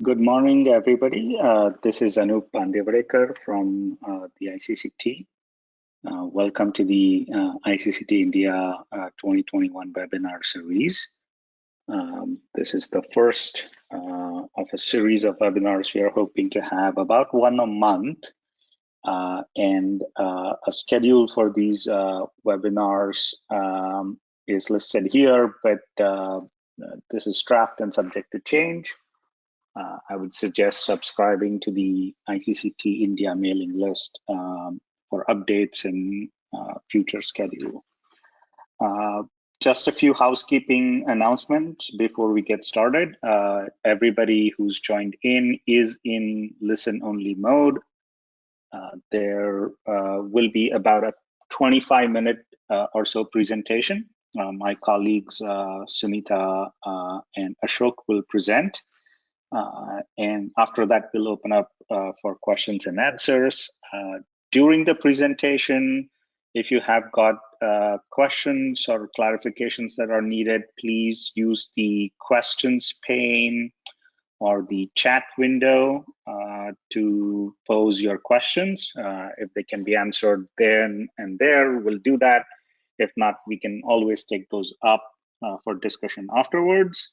Good morning, everybody. This is Anup Pandevadekar from the ICCT. Welcome to the ICCT India 2021 webinar series. This is the first of a series of webinars we are hoping to have about one a month. And a schedule for these webinars is listed here, but this is draft and subject to change. I would suggest subscribing to the ICCT India mailing list for updates and future schedule. Just a few housekeeping announcements before we get started. Everybody who's joined in is in listen-only mode. There will be about a 25-minute or so presentation. My colleagues Sunita and Ashok will present. And after that, we'll open up for questions and answers. During the presentation, if you have got questions or clarifications that are needed, please use the questions pane or the chat window to pose your questions. If they can be answered then and there, we'll do that. If not, we can always take those up for discussion afterwards.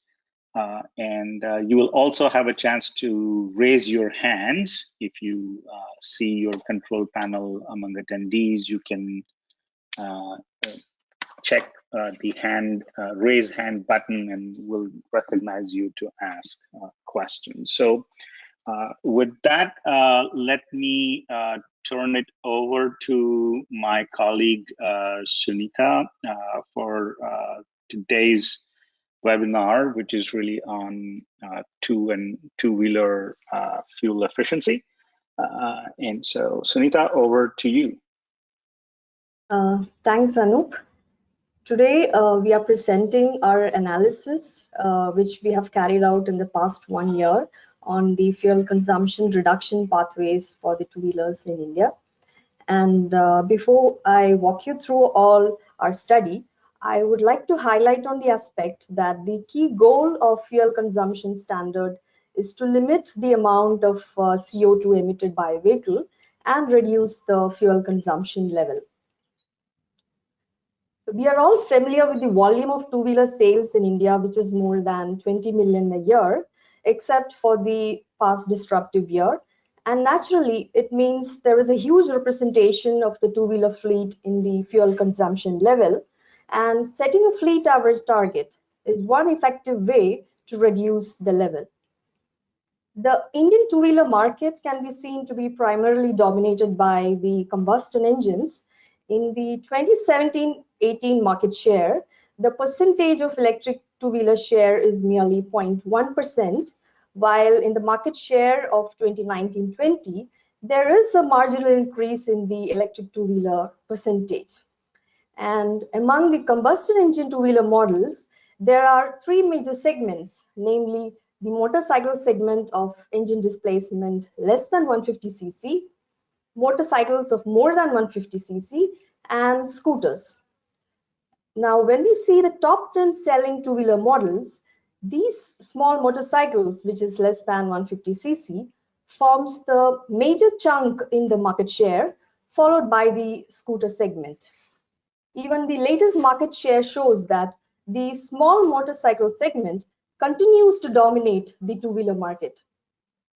You will also have a chance to raise your hands. If you see your control panel among attendees, you can check the raise hand button and we'll recognize you to ask questions. So with that, let me turn it over to my colleague Sunita for today's webinar, which is really on two-wheeler fuel efficiency. And so, Sunita, over to you. Thanks, Anup. Today, we are presenting our analysis, which we have carried out in the past 1 year on the fuel consumption reduction pathways for the two-wheelers in India. And before I walk you through all our study, I would like to highlight on the aspect that the key goal of fuel consumption standard is to limit the amount of CO2 emitted by a vehicle and reduce the fuel consumption level. We are all familiar with the volume of two-wheeler sales in India, which is more than 20 million a year, except for the past disruptive year. And naturally, it means there is a huge representation of the two-wheeler fleet in the fuel consumption level. And setting a fleet average target is one effective way to reduce the level. The Indian two-wheeler market can be seen to be primarily dominated by the combustion engines. In the 2017-18 market share, the percentage of electric two-wheeler share is merely 0.1%, while in the market share of 2019-20, there is a marginal increase in the electric two-wheeler percentage. And among the combustion engine two-wheeler models, there are three major segments, namely the motorcycle segment of engine displacement less than 150 cc, motorcycles of more than 150 cc, and scooters. Now, when we see the top 10 selling two-wheeler models, these small motorcycles, which is less than 150 cc, forms the major chunk in the market share, followed by the scooter segment. Even the latest market share shows that the small motorcycle segment continues to dominate the two-wheeler market.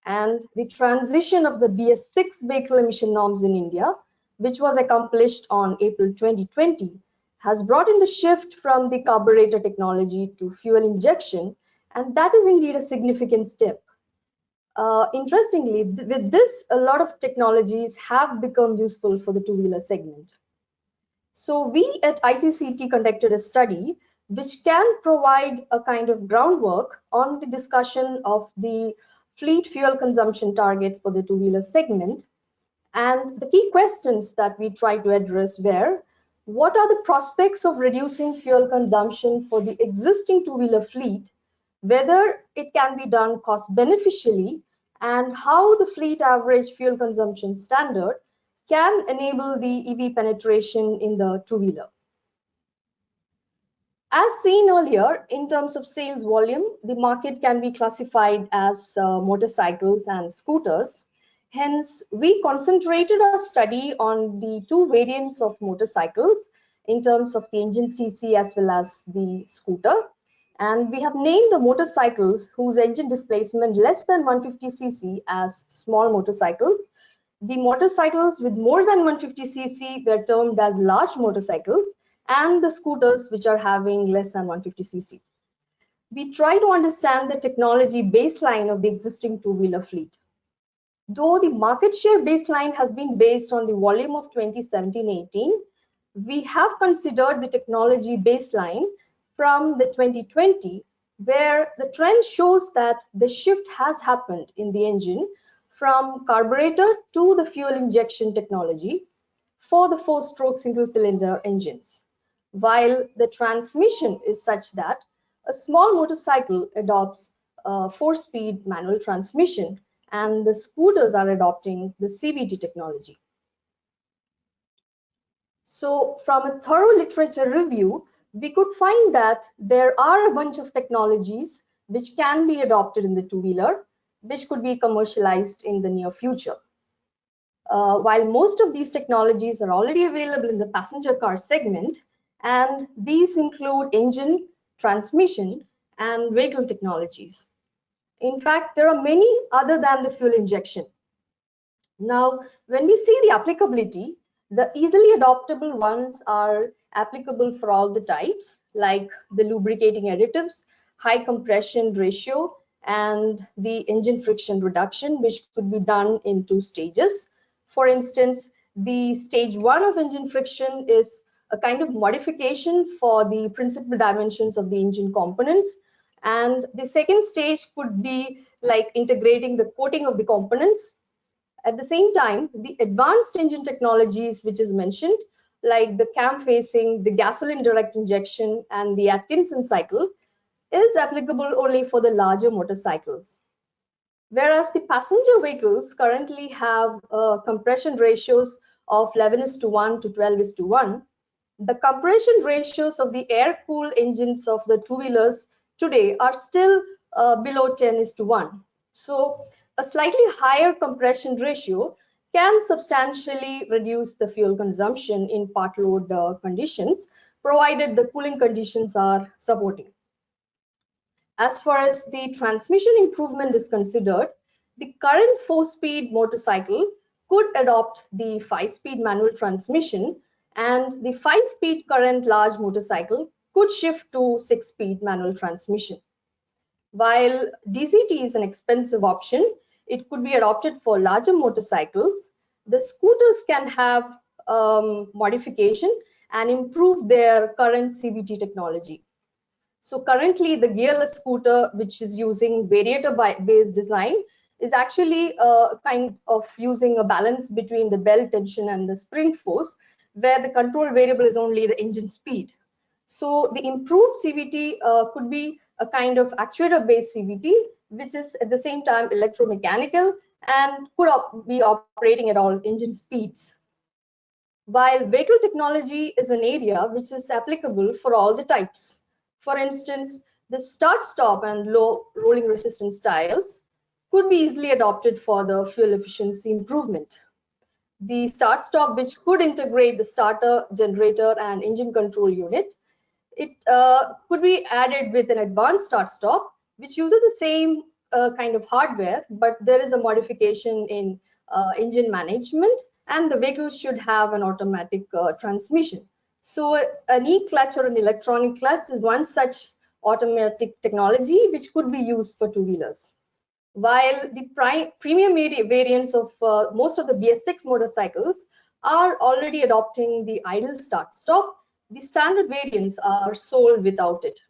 And the transition of the BS6 vehicle emission norms in India, which was accomplished on April 2020, has brought in the shift from the carburetor technology to fuel injection, and that is indeed a significant step. Interestingly, with this, a lot of technologies have become useful for the two-wheeler segment. So we at ICCT conducted a study which can provide a kind of groundwork on the discussion of the fleet fuel consumption target for the two-wheeler segment. And the key questions that we tried to address were, what are the prospects of reducing fuel consumption for the existing two-wheeler fleet, whether it can be done cost beneficially, and how the fleet average fuel consumption standard can enable the EV penetration in the two-wheeler. As seen earlier, in terms of sales volume, the market can be classified as motorcycles and scooters. Hence, we concentrated our study on the two variants of motorcycles in terms of the engine cc as well as the scooter. And we have named the motorcycles whose engine displacement less than 150cc as small motorcycles. The motorcycles with more than 150cc were termed as large motorcycles, and the scooters which are having less than 150cc. We try to understand the technology baseline of the existing two-wheeler fleet. Though the market share baseline has been based on the volume of 2017-18, we have considered the technology baseline from the 2020, where the trend shows that the shift has happened in the engine from carburetor to the fuel injection technology for the four-stroke single-cylinder engines, while the transmission is such that a small motorcycle adopts a four-speed manual transmission and the scooters are adopting the CVT technology. So from a thorough literature review, we could find that there are a bunch of technologies which can be adopted in the two-wheeler, which could be commercialized in the near future. While most of these technologies are already available in the passenger car segment, and these include engine, transmission, and vehicle technologies. In fact, there are many other than the fuel injection. Now, when we see the applicability, the easily adoptable ones are applicable for all the types, like the lubricating additives, high compression ratio, and the engine friction reduction, which could be done in two stages. For instance, the stage 1 of engine friction is a kind of modification for the principal dimensions of the engine components. And the second stage could be like integrating the coating of the components. At the same time, the advanced engine technologies, which is mentioned, like the cam facing, the gasoline direct injection, and the Atkinson cycle, is applicable only for the larger motorcycles. Whereas the passenger vehicles currently have compression ratios of 11:1 to 12:1, the compression ratios of the air-cooled engines of the two-wheelers today are still below 10:1. So a slightly higher compression ratio can substantially reduce the fuel consumption in part load conditions, provided the cooling conditions are supporting. As far as the transmission improvement is considered, the current 4-speed motorcycle could adopt the 5-speed manual transmission, and the 5-speed current large motorcycle could shift to 6-speed manual transmission. While DCT is an expensive option, it could be adopted for larger motorcycles. The scooters can have modification and improve their current CVT technology. So currently the gearless scooter, which is using variator-based design, is actually kind of using a balance between the belt tension and the spring force, where the control variable is only the engine speed. So the improved CVT could be a kind of actuator-based CVT, which is at the same time electromechanical and could be operating at all engine speeds. While vehicle technology is an area which is applicable for all the types. For instance, the start-stop and low rolling resistance styles could be easily adopted for the fuel efficiency improvement. The start-stop, which could integrate the starter, generator, and engine control unit, it could be added with an advanced start-stop, which uses the same kind of hardware, but there is a modification in engine management, and the vehicle should have an automatic transmission. So an e-clutch or an electronic clutch is one such automatic technology which could be used for two-wheelers. While the premium variants of most of the BS6 motorcycles are already adopting the idle start-stop, the standard variants are sold without it.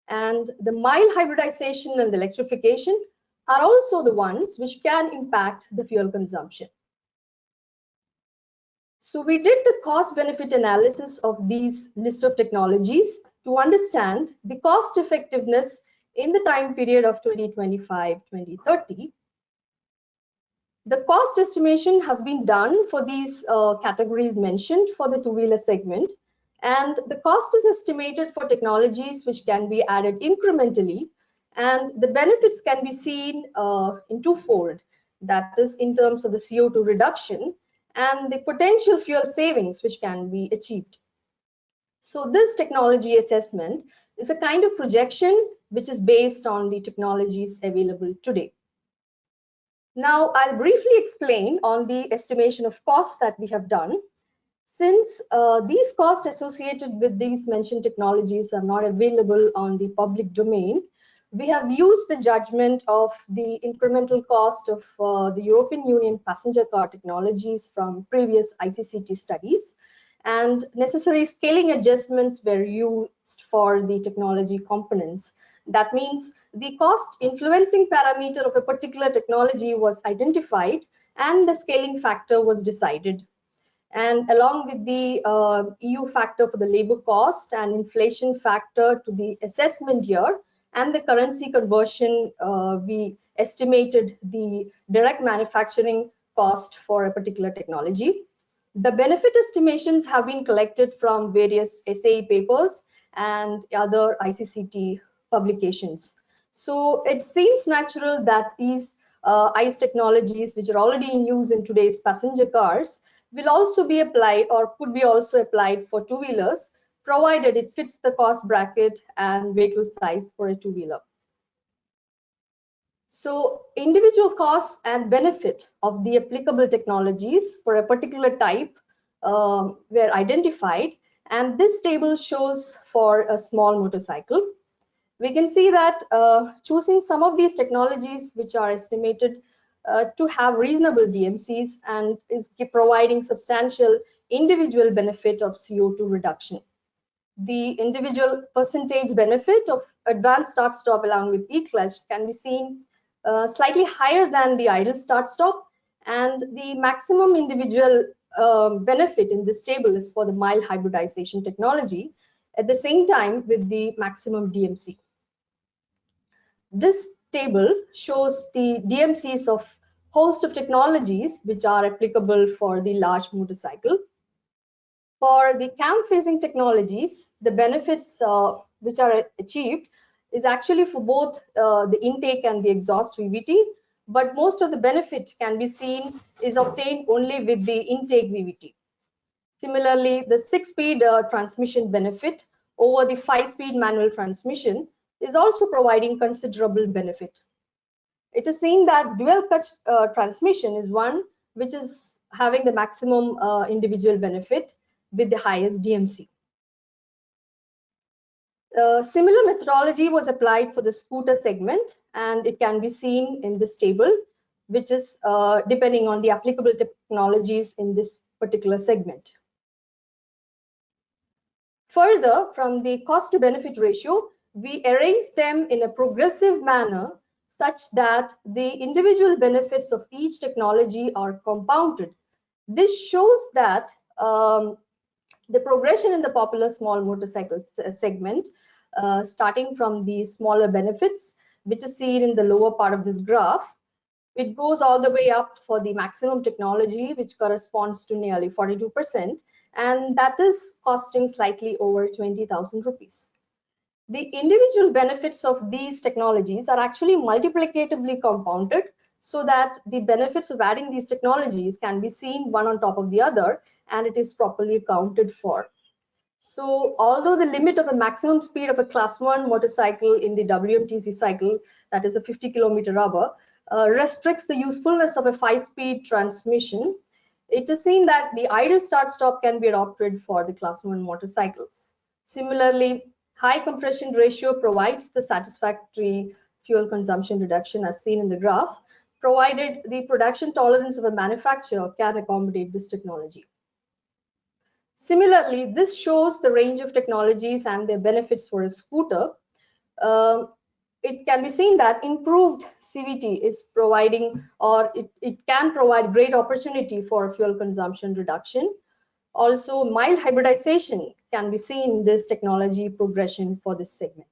And the mild hybridization and electrification are also the ones which can impact the fuel consumption. So we did the cost benefit analysis of these list of technologies to understand the cost effectiveness in the time period of 2025-2030. The cost estimation has been done for these categories mentioned for the two-wheeler segment, And the cost is estimated for technologies which can be added incrementally, and the benefits can be seen in twofold. That is, in terms of the CO2 reduction and the potential fuel savings which can be achieved. So this technology assessment is a kind of projection which is based on the technologies available today. Now, I'll briefly explain on the estimation of costs that we have done. Since these costs associated with these mentioned technologies are not available on the public domain, we have used the judgment of the incremental cost of the European Union passenger car technologies from previous ICCT studies, and necessary scaling adjustments were used for the technology components. That means the cost influencing parameter of a particular technology was identified and the scaling factor was decided. And along with the EU factor for the labor cost and inflation factor to the assessment year and the currency conversion, we estimated the direct manufacturing cost for a particular technology. The benefit estimations have been collected from various SAE papers and other ICCT publications. So it seems natural that these ICE technologies, which are already in use in today's passenger cars, will also be applied or could be also applied for two-wheelers, provided it fits the cost bracket and vehicle size for a two-wheeler. So individual costs and benefit of the applicable technologies for a particular type were identified, and this table shows for a small motorcycle. We can see that choosing some of these technologies which are estimated to have reasonable DMCs and is providing substantial individual benefit of CO2 reduction. The individual percentage benefit of advanced start-stop along with e-clutch can be seen slightly higher than the idle start-stop, and the maximum individual benefit in this table is for the mild hybridization technology, at the same time with the maximum DMC. This table shows the DMCs of host of technologies which are applicable for the large motorcycle. For the cam facing technologies, the benefits which are achieved is actually for both the intake and the exhaust VVT, but most of the benefit can be seen is obtained only with the intake VVT. Similarly, the 6-speed transmission benefit over the 5-speed manual transmission is also providing considerable benefit. It is seen that dual clutch transmission is one which is having the maximum individual benefit with the highest DMC. Similar methodology was applied for the scooter segment, and it can be seen in this table, which is depending on the applicable technologies in this particular segment. Further, from the cost to benefit ratio, we arrange them in a progressive manner such that the individual benefits of each technology are compounded. This shows that the progression in the popular small motorcycles segment, starting from the smaller benefits, which is seen in the lower part of this graph, it goes all the way up for the maximum technology, which corresponds to nearly 42%, and that is costing slightly over 20,000 rupees. The individual benefits of these technologies are actually multiplicatively compounded so that the benefits of adding these technologies can be seen one on top of the other, and it is properly accounted for. So although the limit of a maximum speed of a class 1 motorcycle in the WMTC cycle, that is a 50 km/h, restricts the usefulness of a 5-speed transmission, it is seen that the idle start-stop can be adopted for the class 1 motorcycles. Similarly, high compression ratio provides the satisfactory fuel consumption reduction as seen in the graph, provided the production tolerance of a manufacturer can accommodate this technology. Similarly, this shows the range of technologies and their benefits for a scooter. It can be seen that improved CVT is providing, or it can provide great opportunity for fuel consumption reduction. Also, mild hybridization can be seen in this technology progression for this segment.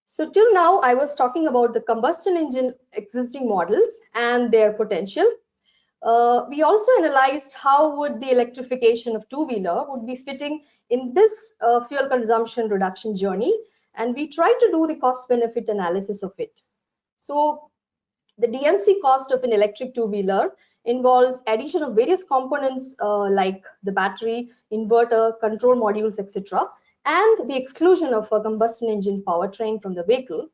So till now, I was talking about the combustion engine existing models and their potential. We also analyzed how would the electrification of two-wheeler would be fitting in this fuel consumption reduction journey, and we tried to do the cost-benefit analysis of it. So the DMC cost of an electric two-wheeler involves addition of various components like the battery, inverter, control modules, etc., and the exclusion of a combustion engine powertrain from the vehicle.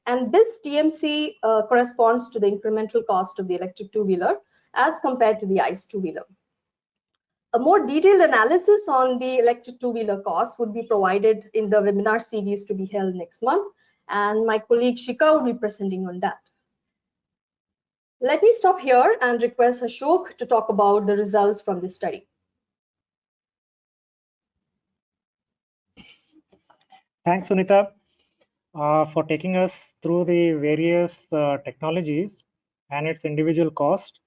And this DMC corresponds to the incremental cost of the electric two-wheeler as compared to the ICE two-wheeler. A more detailed analysis on the electric two-wheeler cost would be provided in the webinar series to be held next month, and my colleague Shika will be presenting on that. Let me stop here and request Ashok to talk about the results from this study. Thanks, Sunita, for taking us through the various technologies and its individual cost.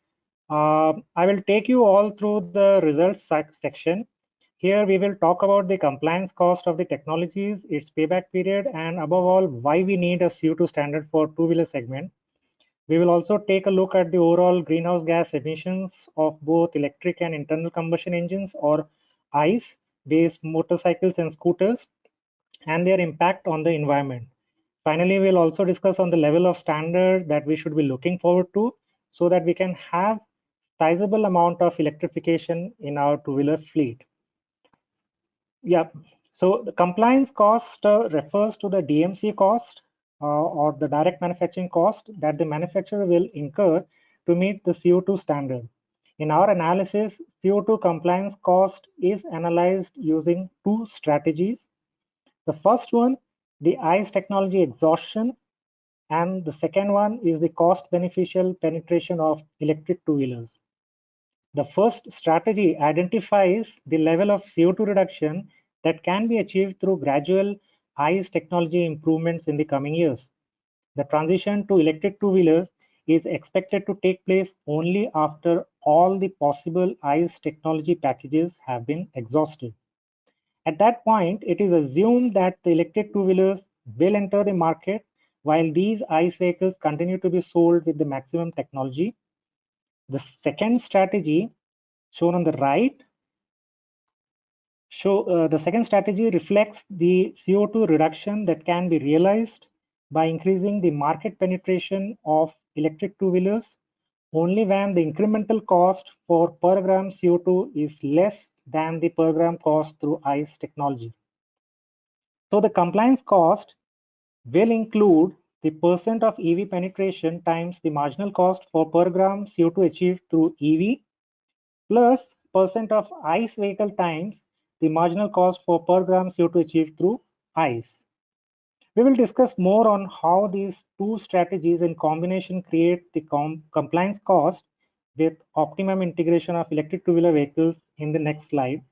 I will take you all through the results section. Here we will talk about the compliance cost of the technologies, its payback period, and above all, why we need a CO2 standard for two-wheeler segment. We will also take a look at the overall greenhouse gas emissions of both electric and internal combustion engines, or ICE-based motorcycles and scooters, and their impact on the environment. Finally, we'll also discuss on the level of standard that we should be looking forward to so that we can have sizable amount of electrification in our two-wheeler fleet. Yeah, so the compliance cost refers to the DMC cost or the direct manufacturing cost that the manufacturer will incur to meet the CO2 standard. In our analysis, CO2 compliance cost is analyzed using two strategies. The first one, the ICE technology exhaustion, and the second one is the cost beneficial penetration of electric two-wheelers. The first strategy identifies the level of CO2 reduction that can be achieved through gradual ICE technology improvements in the coming years. The transition to electric two-wheelers is expected to take place only after all the possible ICE technology packages have been exhausted. At that point, it is assumed that the electric two-wheelers will enter the market while these ICE vehicles continue to be sold with the maximum technology. The second strategy shown on the right the second strategy reflects the CO2 reduction that can be realized by increasing the market penetration of electric two-wheelers only when the incremental cost for per gram CO2 is less than the per gram cost through ICE technology. So the compliance cost will include the percent of EV penetration times the marginal cost for per gram CO2 achieved through EV plus percent of ICE vehicle times the marginal cost for per gram CO2 achieved through ICE. We will discuss more on how these two strategies in combination create the compliance cost with optimum integration of electric two-wheeler vehicles in the next slide.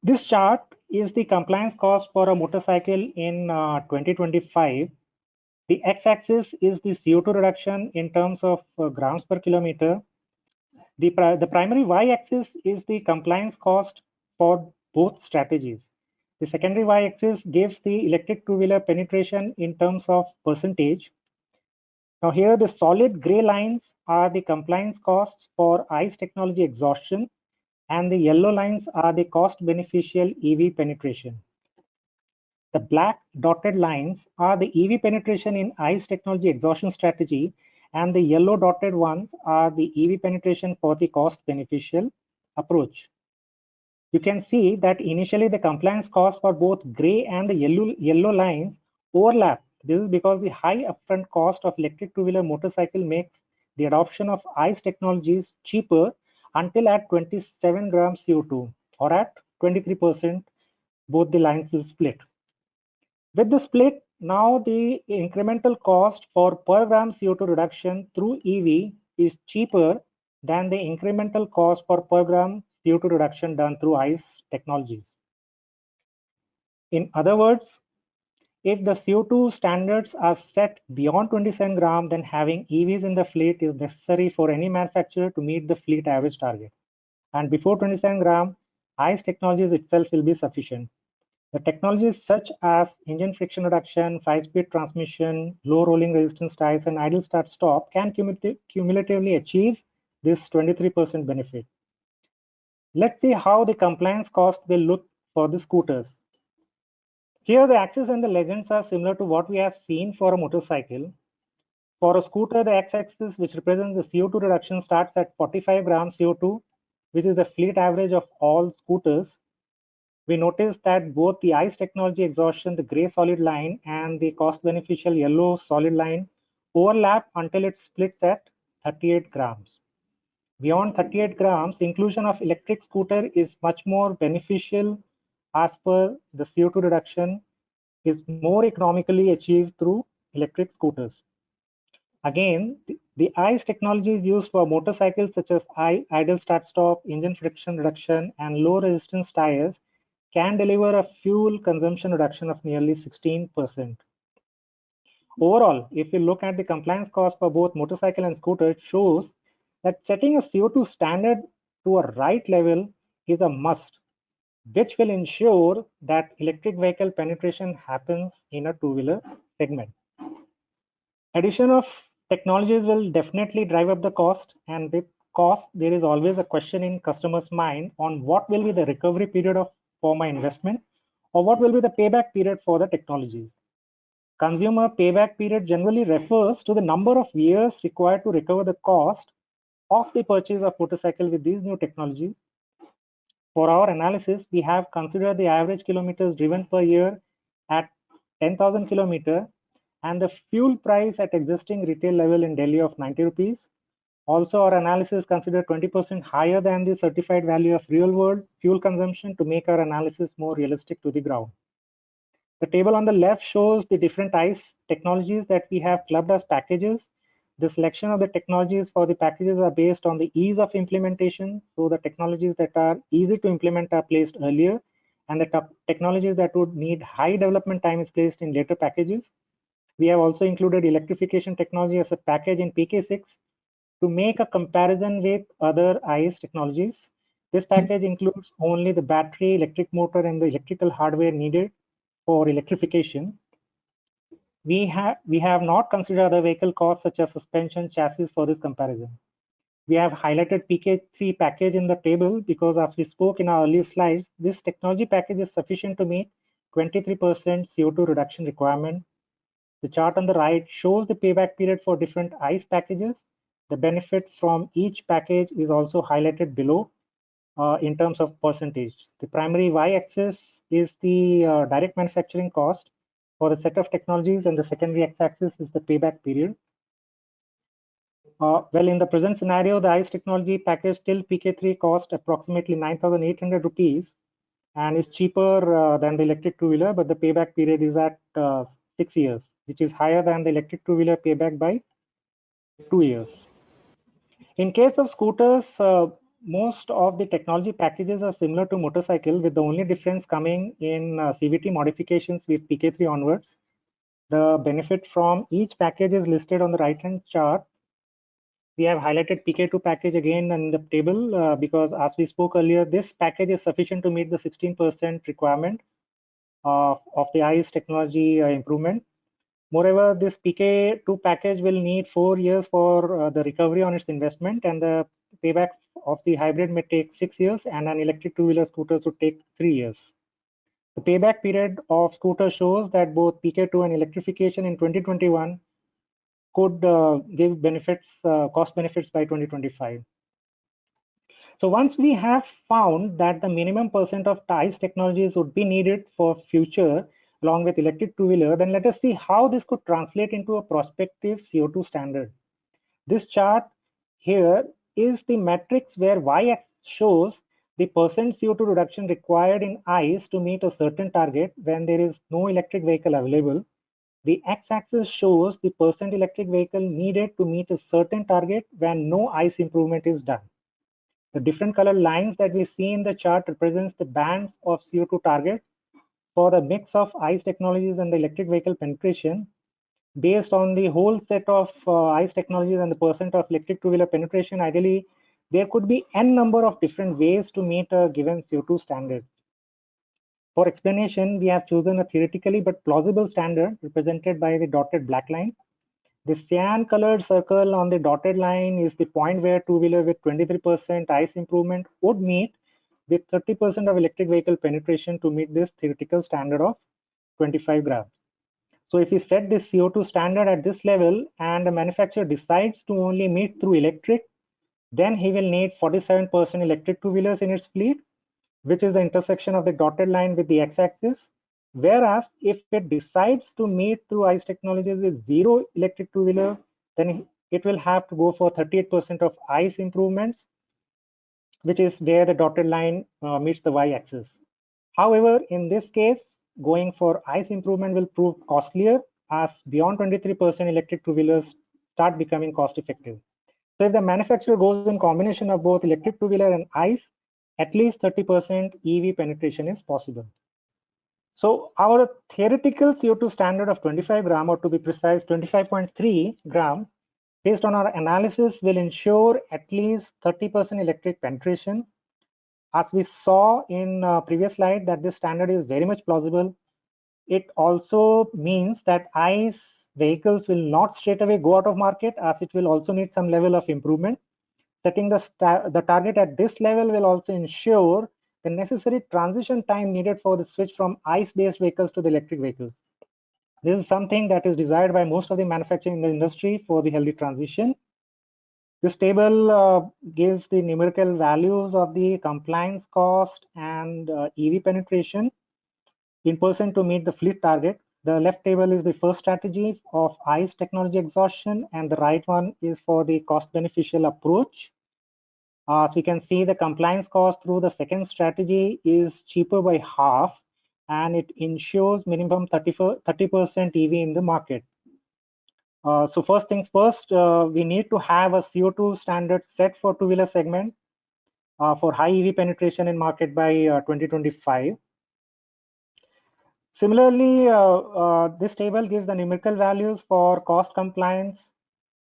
This chart is the compliance cost for a motorcycle in 2025. The x-axis is the CO2 reduction in terms of grams per kilometer. The primary y-axis is the compliance cost for both strategies. The secondary y-axis gives the electric two-wheeler penetration in terms of percentage. Now here the solid gray lines are the compliance costs for ICE technology exhaustion, and the yellow lines are the cost beneficial EV penetration. The black dotted lines are the EV penetration in ICE technology exhaustion strategy, and the yellow dotted ones are the EV penetration for the cost beneficial approach. You can see that initially the compliance cost for both gray and the yellow lines overlap. This is because the high upfront cost of electric two-wheeler motorcycle makes the adoption of ICE technologies cheaper until at 27 grams CO2 or at 23%, both the lines will split. With the split, now the incremental cost for per gram CO2 reduction through EV is cheaper than the incremental cost for per gram CO2 reduction done through ICE technologies. In other words, if the CO2 standards are set beyond 27 gram, then having EVs in the fleet is necessary for any manufacturer to meet the fleet average target. And before 27 gram, ICE technologies itself will be sufficient. The technologies such as engine friction reduction, 5-speed transmission, low rolling resistance tires, and idle start-stop can cumulatively achieve this 23% benefit. Let's see how the compliance cost will look for the scooters. Here the axis and the legends are similar to what we have seen for a motorcycle. For a scooter, the x-axis, which represents the CO2 reduction, starts at 45 grams CO2, which is the fleet average of all scooters. We notice that both the ICE technology exhaustion, the gray solid line, and the cost beneficial yellow solid line overlap until it splits at 38 grams. Beyond 38 grams, inclusion of electric scooter is much more beneficial as per the CO2 reduction is more economically achieved through electric scooters. Again, the ICE technologies used for motorcycles such as idle start-stop, engine friction reduction, and low resistance tires can deliver a fuel consumption reduction of nearly 16%. Overall, if you look at the compliance cost for both motorcycle and scooter, it shows that setting a CO2 standard to a right level is a must, which will ensure that electric vehicle penetration happens in a two-wheeler segment. Addition of technologies will definitely drive up the cost, and with cost, there is always a question in customers' mind on what will be the recovery period for my investment, or what will be the payback period for the technologies. Consumer payback period generally refers to the number of years required to recover the cost of the purchase of motorcycle with these new technologies. For our analysis, we have considered the average kilometers driven per year at 10,000 kilometers and the fuel price at existing retail level in Delhi of 90 rupees. Also, our analysis considered 20% higher than the certified value of real world fuel consumption to make our analysis more realistic to the ground. The table on the left shows the different ICE technologies that we have clubbed as packages. The selection of the technologies for the packages are based on the ease of implementation. So the technologies that are easy to implement are placed earlier, and the technologies that would need high development time is placed in later packages. We have also included electrification technology as a package in PK6 to make a comparison with other ICE technologies. This package includes only the battery, electric motor, and the electrical hardware needed for electrification. We have not considered other vehicle costs such as suspension, chassis for this comparison. We have highlighted PK3 package in the table because, as we spoke in our earlier slides, this technology package is sufficient to meet 23% CO2 reduction requirement. The chart on the right shows the payback period for different ICE packages. The benefit from each package is also highlighted below in terms of percentage. The primary y-axis is the direct manufacturing cost for the set of technologies, and the secondary x-axis is the payback period. Well, in the present scenario, the ICE technology package till PK3 cost approximately 9,800 rupees and is cheaper than the electric two-wheeler, but the payback period is at 6 years, which is higher than the electric two-wheeler payback by 2 years. In case of scooters, most of the technology packages are similar to motorcycle, with the only difference coming in CVT modifications with PK3 onwards. The benefit from each package is listed on the right-hand chart. We have highlighted PK2 package again in the table because, as we spoke earlier, this package is sufficient to meet the 16% requirement of the ICE technology improvement. Moreover, this PK2 package will need 4 years for the recovery on its investment, and the payback of the hybrid may take 6 years, and an electric two-wheeler scooter would take 3 years. The payback period of scooter shows that both PK2 and electrification in 2021 could give benefits, cost benefits by 2025. So once we have found that the minimum percent of ICE technologies would be needed for future along with electric two-wheeler, then let us see how this could translate into a prospective CO2 standard. This chart here is the matrix where y-axis shows the percent CO2 reduction required in ICE to meet a certain target when there is no electric vehicle available. The x-axis shows the percent electric vehicle needed to meet a certain target when no ICE improvement is done. The different color lines that we see in the chart represents the bands of CO2 target for the mix of ICE technologies and the electric vehicle penetration. Based on the whole set of ICE technologies and the percent of electric two-wheeler penetration, ideally, there could be n number of different ways to meet a given CO2 standard. For explanation, we have chosen a theoretically but plausible standard represented by the dotted black line. The cyan colored circle on the dotted line is the point where two-wheeler with 23% ICE improvement would meet with 30% of electric vehicle penetration to meet this theoretical standard of 25 grams. So if we set this CO2 standard at this level and the manufacturer decides to only meet through electric, then he will need 47% electric two-wheelers in its fleet, which is the intersection of the dotted line with the x-axis. Whereas if it decides to meet through ICE technologies with zero electric two-wheeler, then it will have to go for 38% of ICE improvements, which is where the dotted line meets the y-axis. However, in this case, going for ICE improvement will prove costlier, as beyond 23% electric two-wheelers start becoming cost-effective. So if the manufacturer goes in combination of both electric two-wheeler and ICE, at least 30% EV penetration is possible. So our theoretical CO2 standard of 25 gram, or to be precise 25.3 gram, based on our analysis, will ensure at least 30% electric penetration. As we saw in previous slide, that this standard is very much plausible. It also means that ICE vehicles will not straight away go out of market, as it will also need some level of improvement. Setting the target at this level will also ensure the necessary transition time needed for the switch from ICE-based vehicles to the electric vehicles. This is something that is desired by most of the manufacturing in the industry for the healthy transition. This table gives the numerical values of the compliance cost and EV penetration in percent to meet the fleet target. The left table is the first strategy of ICE technology exhaustion, and the right one is for the cost beneficial approach. So you can see the compliance cost through the second strategy is cheaper by half, and it ensures minimum 30% EV in the market. So first things first, we need to have a CO2 standard set for two-wheeler segment for high EV penetration in market by 2025. Similarly, this table gives the numerical values for cost compliance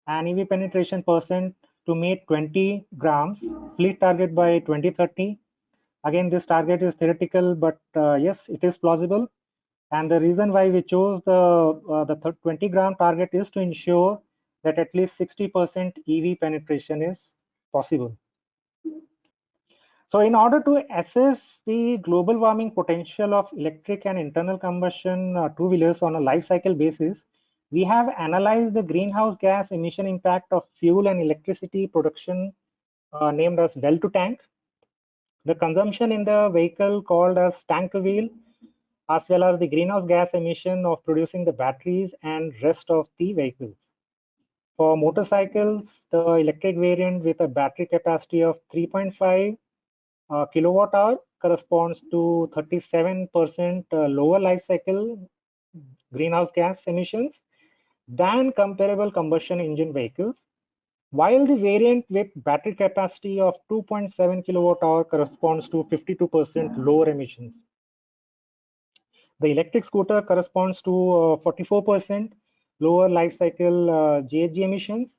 and EV penetration percent to meet 20 grams fleet target by 2030. Again, this target is theoretical, but yes, it is plausible. And the reason why we chose the 20 gram target is to ensure that at least 60% EV penetration is possible. So in order to assess the global warming potential of electric and internal combustion two-wheelers on a life cycle basis, we have analyzed the greenhouse gas emission impact of fuel and electricity production named as well to tank, the consumption in the vehicle called as tank to wheel, as well as the greenhouse gas emission of producing the batteries and rest of the vehicles. For motorcycles, the electric variant with a battery capacity of 3.5 kilowatt hour corresponds to 37% lower life cycle greenhouse gas emissions than comparable combustion engine vehicles, while the variant with battery capacity of 2.7 kilowatt hour corresponds to 52% lower emissions. The electric scooter corresponds to 44% lower life cycle GHG emissions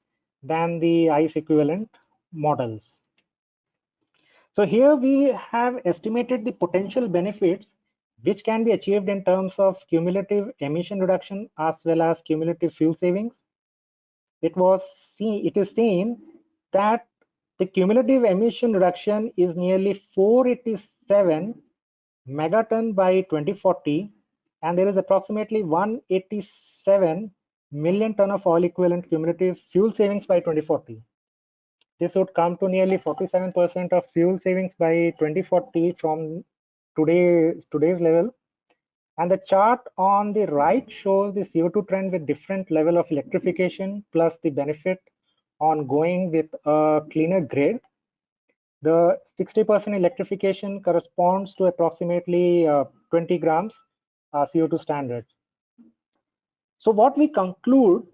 than the ICE equivalent models. So here we have estimated the potential benefits which can be achieved in terms of cumulative emission reduction as well as cumulative fuel savings. It is seen that the cumulative emission reduction is nearly 487 megaton by 2040, and there is approximately 187 million ton of oil equivalent cumulative fuel savings by 2040. This would come to nearly 47% of fuel savings by 2040 from today's level. And the chart on the right shows the CO2 trend with different level of electrification plus the benefit on going with a cleaner grid. The 60% electrification corresponds to approximately 20 grams CO2 standard. So what we conclude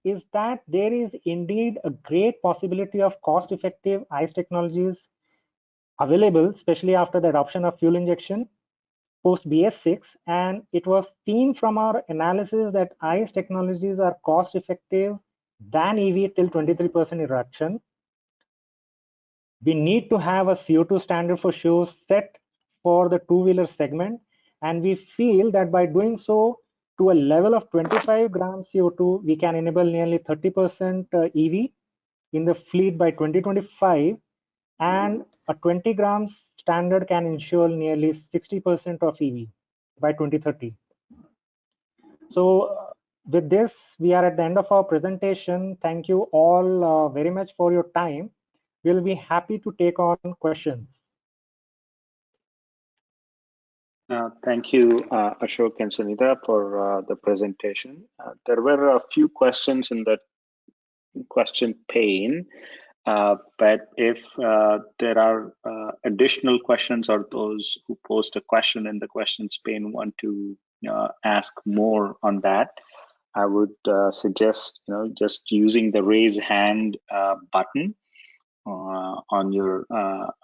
is that there is indeed a great possibility of cost-effective ICE technologies available, especially after the adoption of fuel injection post BS6, and it was seen from our analysis that ICE technologies are cost-effective than EV till 23% reduction. We need to have a CO2 standard for sure set for the two-wheeler segment, and we feel that by doing so, to a level of 25 grams CO2, we can enable nearly 30% EV in the fleet by 2025, and a 20 grams standard can ensure nearly 60% of EV by 2030. So with this, we are at the end of our presentation. Thank you all very much for your time. We'll be happy to take on questions. Thank you, Ashok and Sunita, for the presentation. There were a few questions in the question pane, but if there are additional questions, or those who post a question in the questions pane want to ask more on that, I would suggest just using the raise hand button on your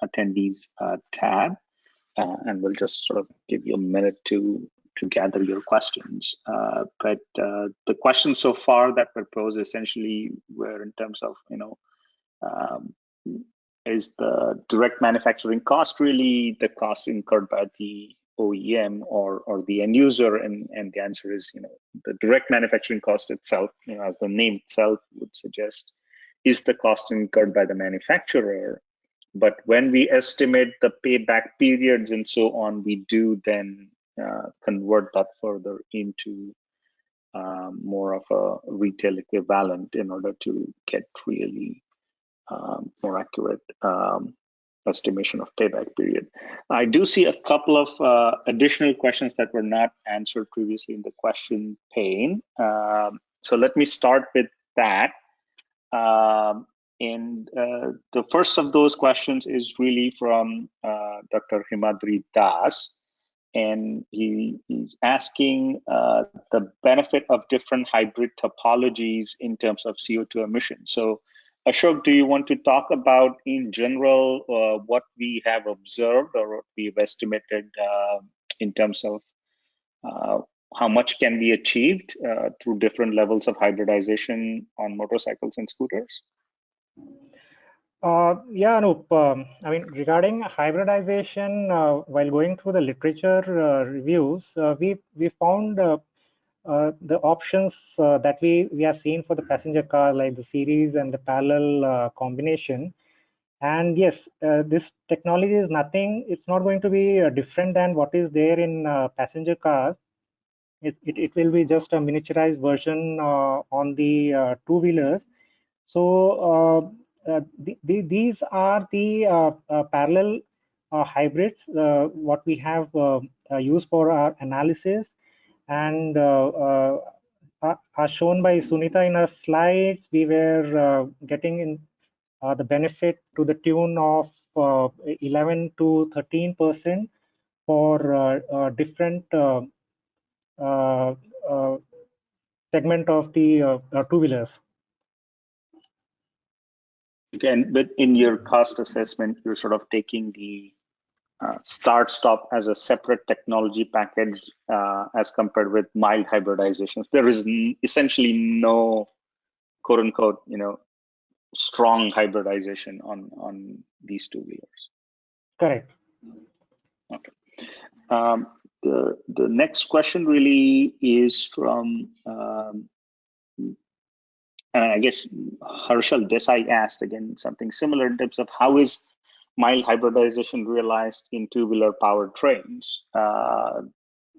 attendees tab, and we'll just sort of give you a minute to gather your questions. But the questions so far that were posed essentially were in terms of is the direct manufacturing cost really the cost incurred by the OEM or the end user? And the answer is, the direct manufacturing cost itself, as the name itself would suggest, is the cost incurred by the manufacturer. But when we estimate the payback periods and so on, we do then convert that further into more of a retail equivalent in order to get really more accurate estimation of payback period. I do see a couple of additional questions that were not answered previously in the question pane. So let me start with that. And the first of those questions is really from Dr. Himadri Das. And he's asking the benefit of different hybrid topologies in terms of CO2 emissions. So Ashok, do you want to talk about in general what we have observed or what we've estimated in terms of how much can be achieved through different levels of hybridization on motorcycles and scooters? Yeah, Anup. I mean, regarding hybridization, while going through the literature reviews, we found the options that we have seen for the passenger car, like the series and the parallel combination. And yes, this technology is nothing. It's not going to be different than what is there in passenger cars. It will be just a miniaturized version on the two-wheelers. So these are the parallel hybrids, what we have used for our analysis, and are shown by Sunita in her slides. We were getting in the benefit to the tune of 11 to 13% for different segment of the two-wheelers. Again, but in your cost assessment, you're sort of taking the start-stop as a separate technology package as compared with mild hybridizations. There is essentially no quote-unquote, strong hybridization on these two-wheelers. Correct. Okay. The next question really is from, and I guess Harshal Desai asked again something similar in terms of how is mild hybridization realized in two-wheeler powertrains.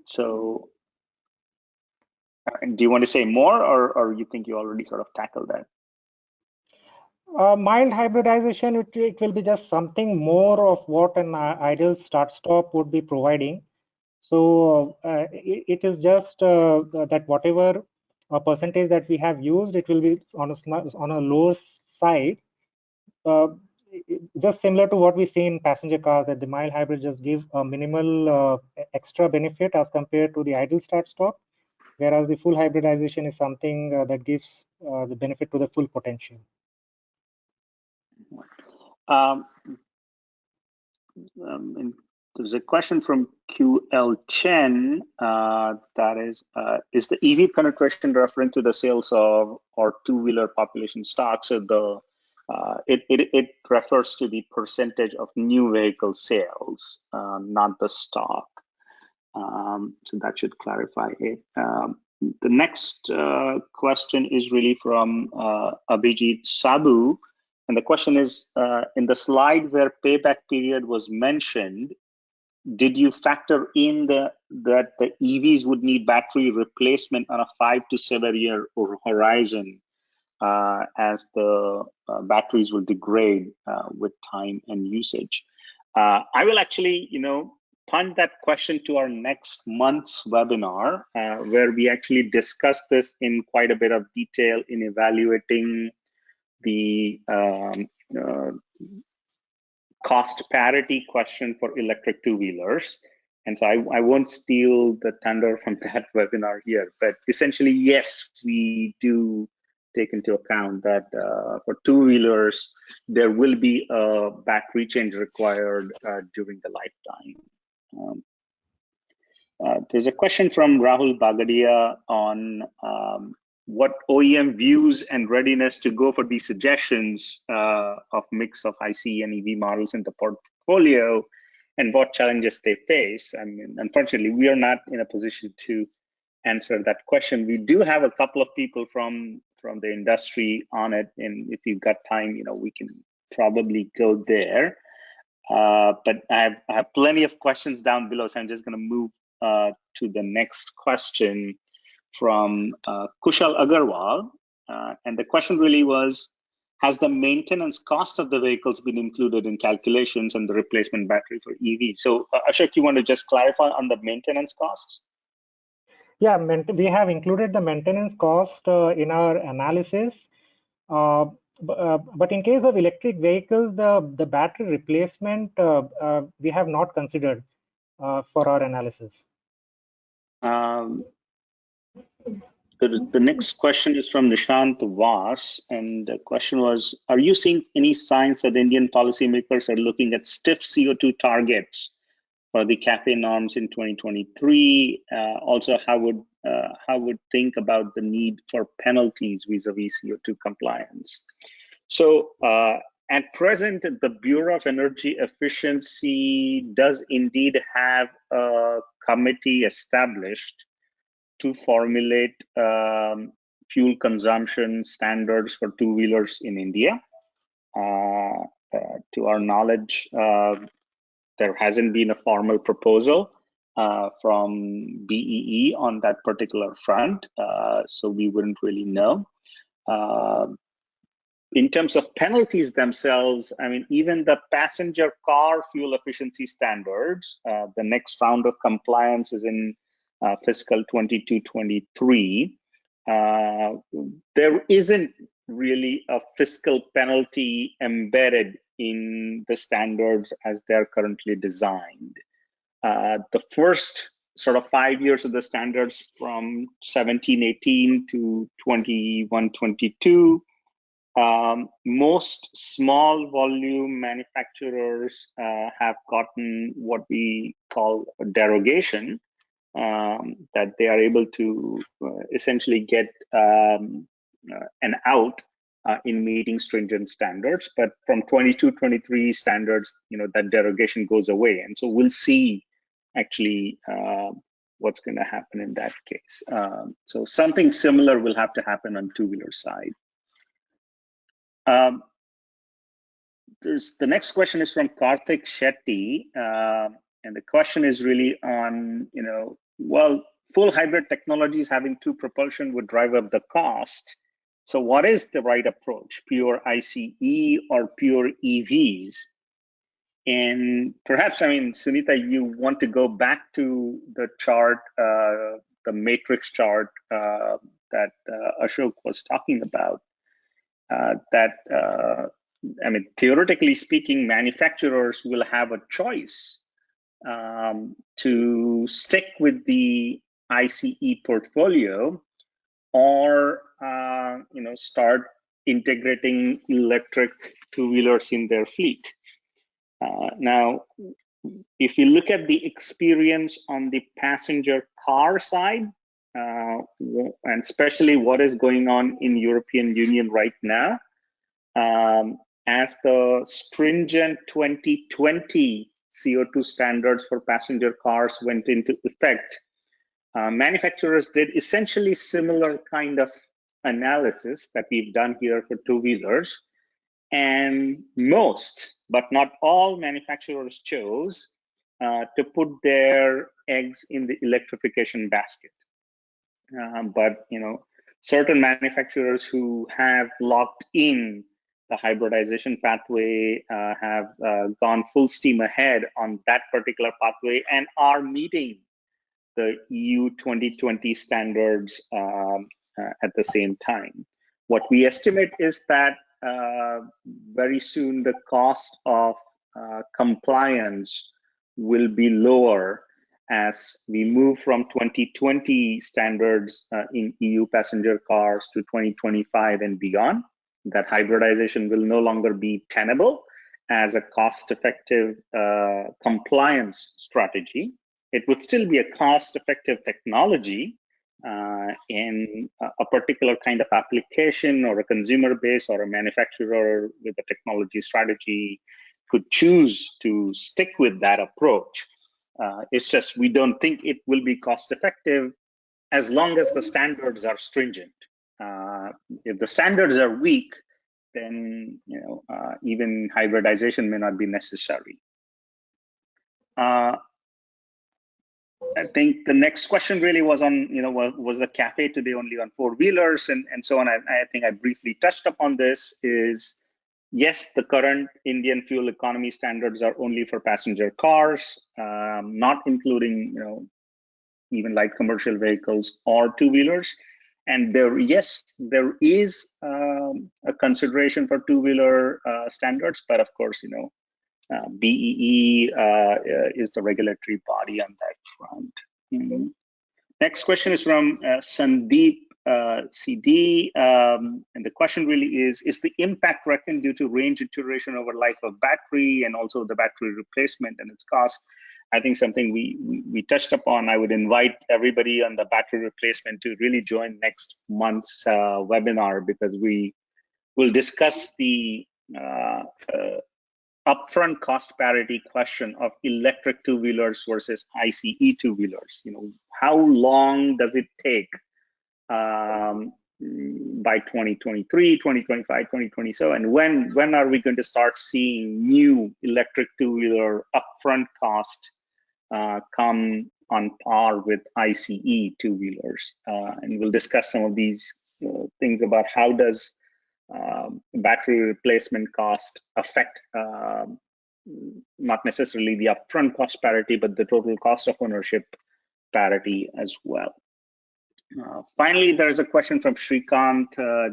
So do you want to say more, or you think you already sort of tackled that? Mild hybridization, it will be just something more of what an ideal start-stop would be providing. So it is just that whatever percentage that we have used, it will be on a lower side. Just similar to what we see in passenger cars, that the mild hybrid just give a minimal extra benefit as compared to the ideal start-stop, whereas the full hybridization is something that gives the benefit to the full potential. There's a question from QL Chen that is the EV penetration referring to the sales of or two-wheeler population stock? So it refers to the percentage of new vehicle sales, not the stock. So that should clarify it. The next question is really from Abhijit Sadhu. And the question is, in the slide where payback period was mentioned, did you factor in that the EVs would need battery replacement on a 5 to 7 year horizon as the batteries will degrade with time and usage? I will actually, punt that question to our next month's webinar, where we actually discuss this in quite a bit of detail in evaluating the cost parity question for electric two-wheelers. And so I won't steal the thunder from that webinar here, but essentially, yes, we do take into account that for two-wheelers, there will be a battery change required during the lifetime. There's a question from Rahul Bagadia on what OEM views and readiness to go for these suggestions of mix of ICE and EV models in the portfolio and what challenges they face. I mean, unfortunately, we are not in a position to answer that question. We do have a couple of people from the industry on it, and if you've got time, we can probably go there. But I have plenty of questions down below, so I'm just going to move to the next question from Kushal Agarwal. And the question really was, has the maintenance cost of the vehicles been included in calculations and the replacement battery for EV? So Ashok, you want to just clarify on the maintenance costs? Yeah, we have included the maintenance cost in our analysis. But in case of electric vehicles, the battery replacement we have not considered for our analysis. The next question is from Nishant Vas, and the question was, are you seeing any signs that Indian policymakers are looking at stiff CO2 targets for the CAFE norms in 2023? Also, how would think about the need for penalties vis-a-vis CO2 compliance? So at present, the Bureau of Energy Efficiency does indeed have a committee established to formulate fuel consumption standards for two-wheelers in India. To our knowledge, there hasn't been a formal proposal from BEE on that particular front, so we wouldn't really know. In terms of penalties themselves, I mean, even the passenger car fuel efficiency standards, the next round of compliance is in fiscal 22-23. There isn't really a fiscal penalty embedded in the standards as they're currently designed. The first sort of 5 years of the standards from 17-18 to 21-22, most small volume manufacturers have gotten what we call a derogation, that they are able to essentially get an out in meeting stringent standards. But from 22-23 standards, that derogation goes away. And so we'll see actually what's going to happen in that case. So something similar will have to happen on two-wheeler side. The next question is from Karthik Shetty, and the question is really on, well, full hybrid technologies having two propulsion would drive up the cost. So what is the right approach, pure ICE or pure EVs? And perhaps, I mean, Sunita, you want to go back to the chart, the matrix chart that Ashok was talking about. I mean, theoretically speaking, manufacturers will have a choice to stick with the ICE portfolio or start integrating electric two-wheelers in their fleet. Now, if you look at the experience on the passenger car side, and especially what is going on in European Union right now, as the stringent 2020 CO2 standards for passenger cars went into effect, manufacturers did essentially similar kind of analysis that we've done here for two-wheelers. And most, but not all manufacturers chose to put their eggs in the electrification basket. But certain manufacturers who have locked in the hybridization pathway have gone full steam ahead on that particular pathway and are meeting the EU 2020 standards at the same time. What we estimate is that very soon the cost of compliance will be lower as we move from 2020 standards in EU passenger cars to 2025 and beyond. That hybridization will no longer be tenable as a cost-effective compliance strategy. It would still be a cost-effective technology in a particular kind of application, or a consumer base, or a manufacturer with a technology strategy could choose to stick with that approach. It's just we don't think it will be cost-effective as long as the standards are stringent. If the standards are weak, then even hybridization may not be necessary. I think the next question really was on, was the CAFE today only on four-wheelers and so on. I think I briefly touched upon this. Is yes, the current Indian fuel economy standards are only for passenger cars, not including even light commercial vehicles or two-wheelers. And there is a consideration for two-wheeler standards, but of course, BEE is the regulatory body on that front. Next question is from Sandeep CD, and the question really is the impact reckoned due to range iteration over life of battery and also the battery replacement and its cost? I think something we touched upon. I would invite everybody on the battery replacement to really join next month's webinar, because we will discuss the upfront cost parity question of electric two-wheelers versus ICE two-wheelers. How long does it take by 2023, 2025, 2027, and when are we going to start seeing new electric two-wheeler upfront cost come on par with ICE two-wheelers? And we'll discuss some of these things about how does battery replacement cost affect not necessarily the upfront cost parity, but the total cost of ownership parity as well. Finally, there is a question from Shrikant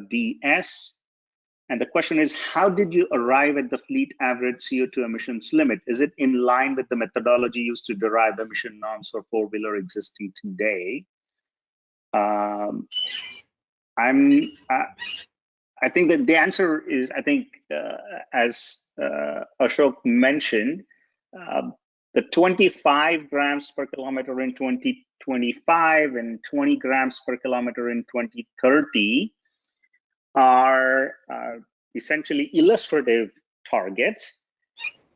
DS. And the question is, how did you arrive at the fleet average CO2 emissions limit? Is it in line with the methodology used to derive emission norms for four-wheeler existing today? I think that the answer is, as Ashok mentioned, the 25 grams per kilometer in 2025 and 20 grams per kilometer in 2030 are essentially illustrative targets.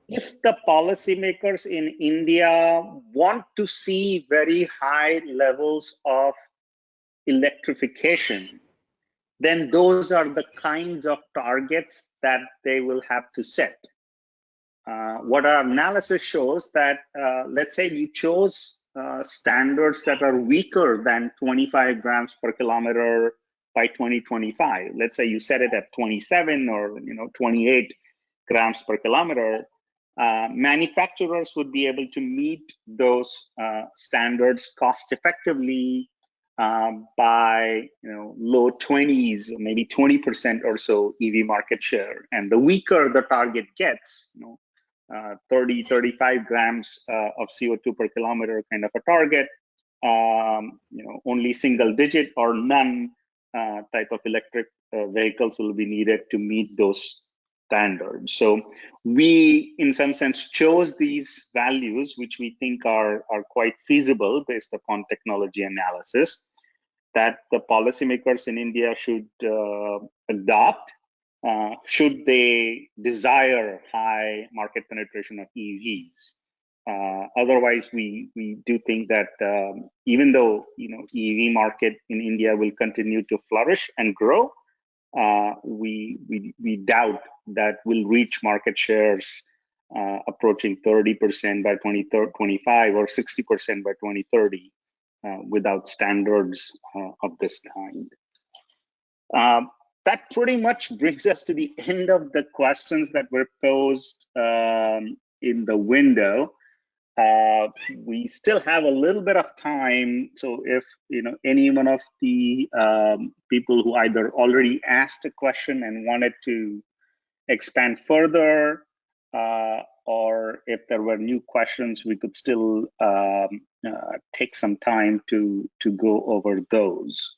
If the policymakers in India want to see very high levels of electrification, then those are the kinds of targets that they will have to set. What our analysis shows that, let's say you chose standards that are weaker than 25 grams per kilometer by 2025. Let's say you set it at 27 or 28 grams per kilometer. Manufacturers would be able to meet those standards cost effectively by low 20s, maybe 20% or so EV market share. And the weaker the target gets, 30, 35 grams of CO2 per kilometer kind of a target, only single digit or none type of electric vehicles will be needed to meet those standards. So we, in some sense, chose these values, which we think are quite feasible based upon technology analysis, that the policymakers in India should adopt should they desire high market penetration of EVs. Otherwise, we do think that even though EV market in India will continue to flourish and grow, we doubt that we'll reach market shares approaching 30% by 2025 or 60% by 2030 without standards of this kind. That pretty much brings us to the end of the questions that were posed in the window. We still have a little bit of time, so if any one of the people who either already asked a question and wanted to expand further, or if there were new questions, we could still take some time to go over those.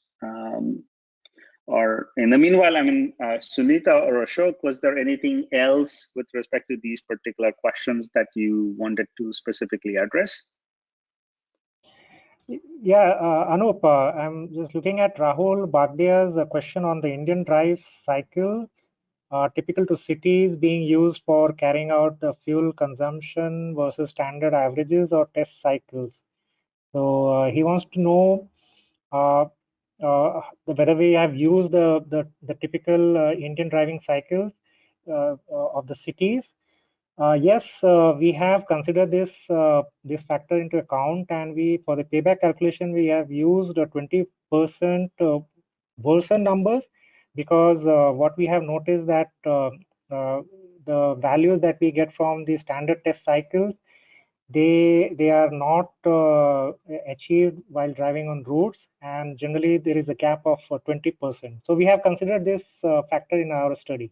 Or in the meanwhile, Sunita or Ashok, was there anything else with respect to these particular questions that you wanted to specifically address? Yeah, Anup, I'm just looking at Rahul Bagdia's question on the Indian drive cycle, typical to cities being used for carrying out the fuel consumption versus standard averages or test cycles. So he wants to know whether we have used the typical Indian driving cycles of the cities. Yes, we have considered this factor into account, and for the payback calculation we have used 20% Wilson numbers, because what we have noticed that the values that we get from the standard test cycles, they are not achieved while driving on roads, and generally there is a gap of 20%. So we have considered this factor in our study.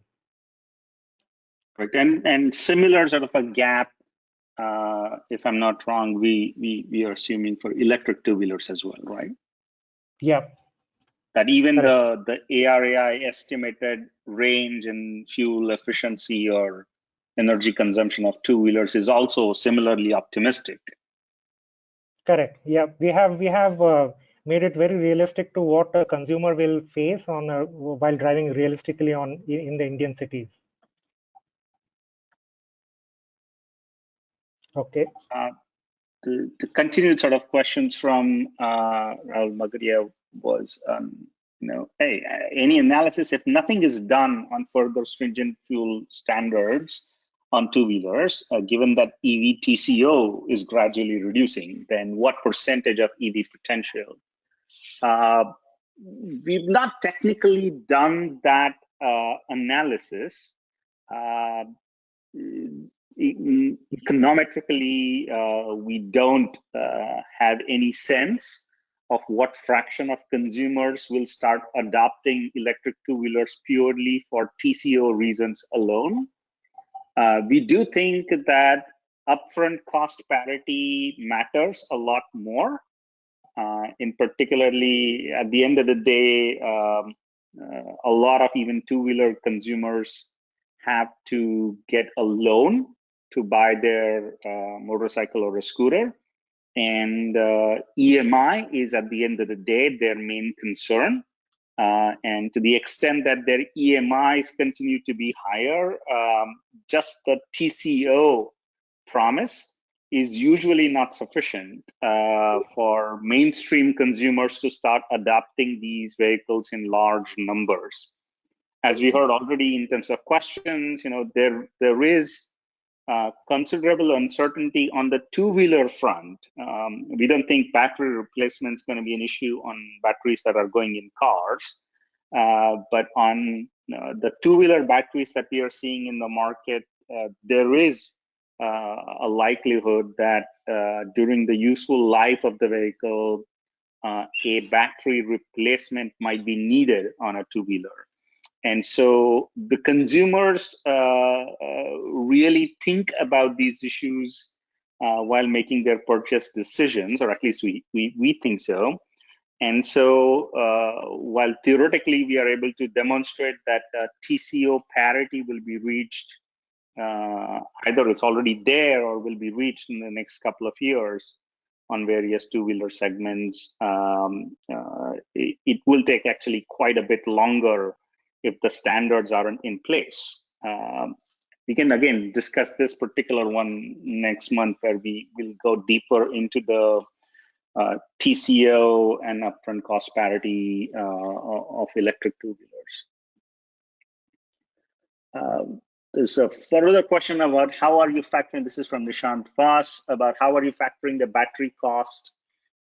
Right, and similar sort of a gap, if I'm not wrong, we are assuming for electric two-wheelers as well, right? Yeah. That even the ARAI estimated range and fuel efficiency or energy consumption of two-wheelers is also similarly optimistic. Correct. Yeah, we have made it very realistic to what a consumer will face on while driving realistically in the Indian cities. Okay. The continued sort of questions from Rahul Magadia was, hey, any analysis, if nothing is done on further stringent fuel standards on two-wheelers, given that EV TCO is gradually reducing, then what percentage of EV potential? We've not technically done that analysis. Econometrically, we don't have any sense of what fraction of consumers will start adopting electric two-wheelers purely for TCO reasons alone. We do think that upfront cost parity matters a lot more. In particularly, at the end of the day, a lot of even two-wheeler consumers have to get a loan to buy their motorcycle or a scooter. And EMI is, at the end of the day, their main concern. And to the extent that their EMIs continue to be higher, just the TCO promise is usually not sufficient for mainstream consumers to start adopting these vehicles in large numbers. As we heard already in terms of questions, there is considerable uncertainty on the two-wheeler front. We don't think battery replacement is going to be an issue on batteries that are going in cars, but on the two-wheeler batteries that we are seeing in the market, there is a likelihood that during the useful life of the vehicle, a battery replacement might be needed on a two-wheeler. And so the consumers really think about these issues while making their purchase decisions, or at least we think so. And so while theoretically we are able to demonstrate that TCO parity will be reached, either it's already there or will be reached in the next couple of years on various two-wheeler segments, it will take actually quite a bit longer if the standards aren't in place. we can again discuss this particular one next month, where we will go deeper into the TCO and upfront cost parity of electric two-wheelers. There's a further question about how are you factoring, this is from Nishant Foss, about how are you factoring the battery cost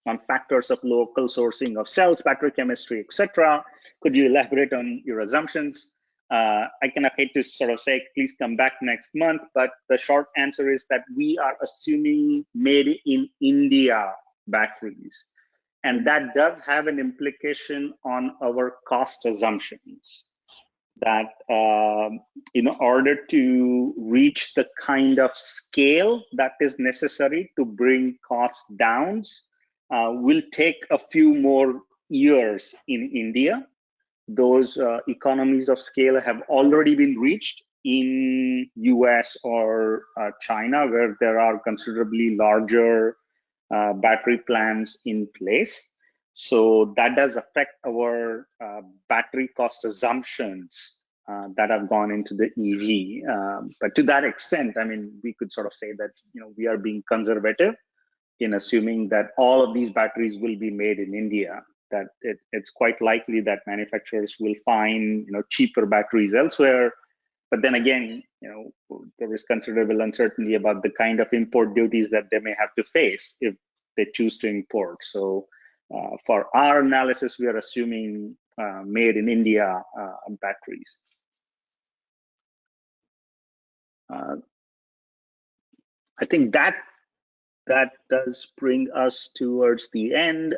on factors of local sourcing of cells, battery chemistry, etc. Could you elaborate on your assumptions? I hate to sort of say, please come back next month, but the short answer is that we are assuming made in India batteries. And that does have an implication on our cost assumptions, that in order to reach the kind of scale that is necessary to bring costs down, will take a few more years in India. Those economies of scale have already been reached in US or China, where there are considerably larger battery plants in place. So that does affect our battery cost assumptions that have gone into the EV. But to that extent, I mean, we could sort of say that, you know, we are being conservative in assuming that all of these batteries will be made in India, that it's quite likely that manufacturers will find, you know, cheaper batteries elsewhere. But then again, you know, there is considerable uncertainty about the kind of import duties that they may have to face if they choose to import. So for our analysis, we are assuming made in India batteries. I think that does bring us towards the end.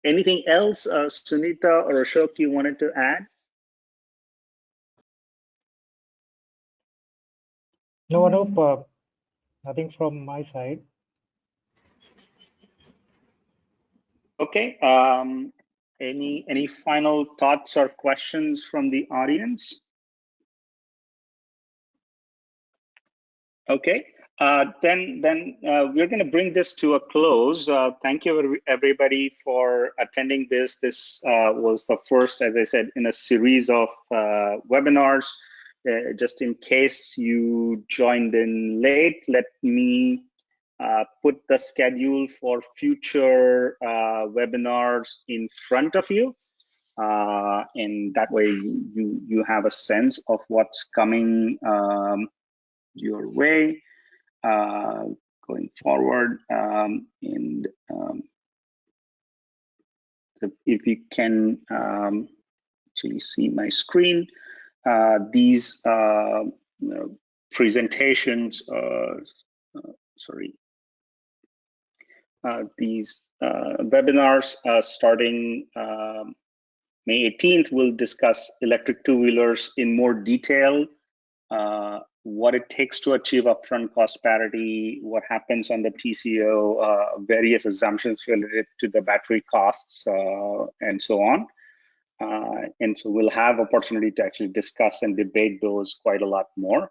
Anything else, Sunita or Ashok, you wanted to add? No, nope, nothing from my side. Okay. Any final thoughts or questions from the audience? Okay. Then we're going to bring this to a close. Thank you, everybody, for attending this. This was the first, as I said, in a series of webinars. Just in case you joined in late, let me put the schedule for future webinars in front of you. And that way you have a sense of what's coming your way going forward. And if you can actually see my screen, these presentations, these webinars starting May 18th will discuss electric two-wheelers in more detail, what it takes to achieve upfront cost parity, what happens on the TCO, various assumptions related to the battery costs, and so on. And so we'll have opportunity to actually discuss and debate those quite a lot more.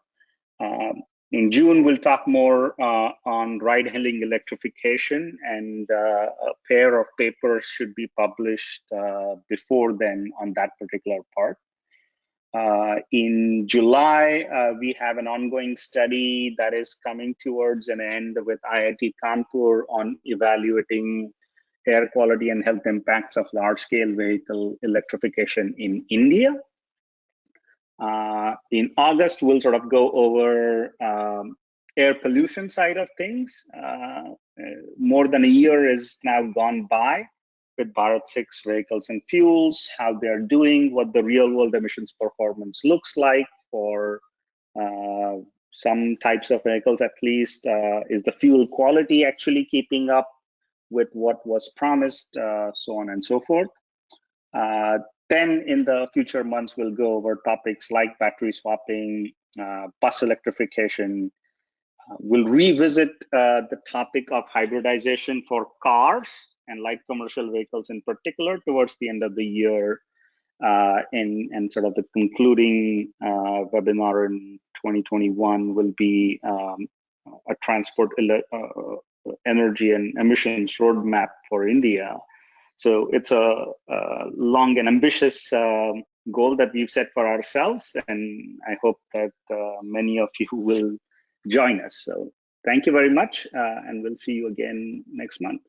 In June, we'll talk more on ride-hailing electrification, and a pair of papers should be published before then on that particular part. In July, we have an ongoing study that is coming towards an end with IIT Kanpur on evaluating air quality and health impacts of large-scale vehicle electrification in India. In August, we'll sort of go over air pollution side of things. More than a year is now gone by with Bharat 6 vehicles and fuels, how they're doing, what the real world emissions performance looks like for some types of vehicles at least. Is the fuel quality actually keeping up with what was promised, so on and so forth. Then in the future months, we'll go over topics like battery swapping, bus electrification. We'll revisit the topic of hybridization for cars and light commercial vehicles in particular towards the end of the year. And sort of the concluding webinar in 2021 will be a transport energy and emissions roadmap for India. So it's a long and ambitious goal that we've set for ourselves, and I hope that many of you will join us. So thank you very much, and we'll see you again next month.